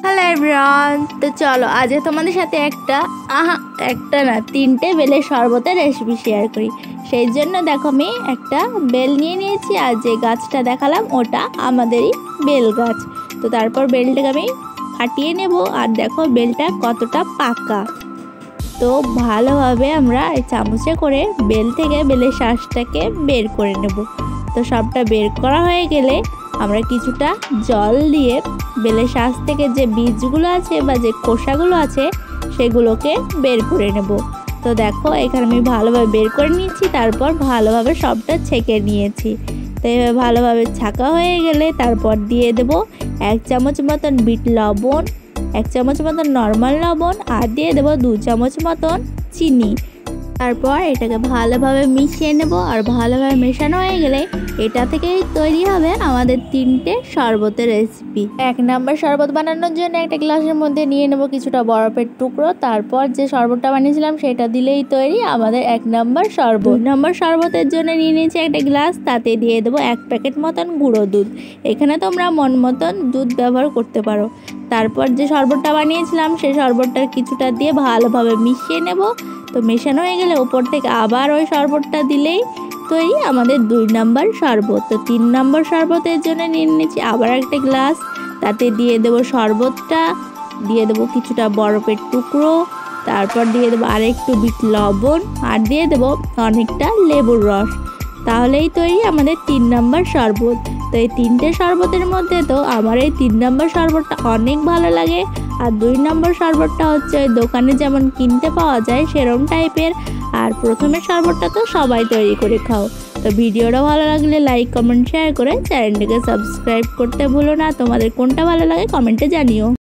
Hello everyone, তো চলো আজ তোমাদের সাথে একটা না তিনটে বেলের শরবতের রেসিপি শেয়ার করি। সেই জন্য দেখো আমি একটা বেল নিয়ে নিয়েছি, আর যে গাছটা দেখালাম ওটা আমাদেরই বেল গাছ। তো তারপর বেলটাকে আমি ফাটিয়ে নেব, আর দেখো বেলটা কতটা পাকা। তো ভালোভাবে আমরা এই চামচে করে বেল থেকে বেলের শাঁসটাকে বের করে নেব। তো সবটা বের করা হয়ে গেলে আমরা কিছুটা জল দিয়ে বেলের শাঁস থেকে যে বীজগুলো আছে বা যে খোসাগুলো আছে সেগুলোকে বের করে নেব। তো দেখো এখানে আমি ভালোভাবে বের করে নিয়েছি, তারপর ভালোভাবে সবটা ছেঁকে নিয়েছি। তো এভাবে ভালোভাবে ছাঁকা হয়ে গেলে তারপর দিয়ে দেব 1 চামচ মতন বিট লবণ, 1 চামচ মতন নর্মাল লবণ, আর দিয়ে দেব 2 চামচ মতন চিনি। তারপর এটাকে ভালোভাবে মিশিয়ে নেব, আর ভালোভাবে মেশানো হয়ে গেলে এটা থেকেই তৈরি হবে আমাদের তিনটে শরবতের রেসিপি। 1 নম্বর শরবত বানানোর জন্য একটা গ্লাসের মধ্যে নিয়ে নেব কিছুটা বরফের টুকরো। তারপর যে শরবতটা বানিয়েছিলাম সেটা দিলেই তৈরি আমাদের 1 নম্বর শরবত। 2 নম্বর শরবতের জন্য নিয়ে নিয়েছি একটা গ্লাস, তাতে দিয়ে দেবো 1 প্যাকেট মতন গুঁড়ো দুধ। এখানে তোমরা মন মতন দুধ ব্যবহার করতে পারো। তারপর যে শরবতটা বানিয়েছিলাম সেই শরবতটার কিছুটা দিয়ে ভালোভাবে মিশিয়ে নেব। তো মেশানো হয়ে গেলে ওপর থেকে আবার ওই শরবতটা দিলেই তৈরি আমাদের 2 নম্বর শরবত। তো 3 নম্বর শরবতের জন্য নিয়ে নিয়েছি আবার একটা গ্লাস, তাতে দিয়ে দেবো শরবতটা, দিয়ে দেবো কিছুটা বরফের টুকরো, তারপর দিয়ে দেবো আরেকটু বিট লবণ, আর দিয়ে দেবো অনেকটা লেবুর রস। তাহলেই তৈরি আমাদের 3 নম্বর শরবত। তো এই তিনটে শরবতের মধ্যে তো আমার এই 3 নম্বর শরবতটা অনেক ভালো লাগে। আর 2 নম্বর শরবতটা হচ্ছে ওই দোকানে যেমন কিনতে পাওয়া যায় সেরকম টাইপের। আর প্রথমের শরবতটা তো সবাই তৈরি করে খাও। তো ভিডিওটা ভালো লাগলে লাইক কমেন্ট শেয়ার করে চ্যানেলটিকে সাবস্ক্রাইব করতে ভুলো না। তোমাদের কোনটা ভালো লাগে কমেন্টে জানিও।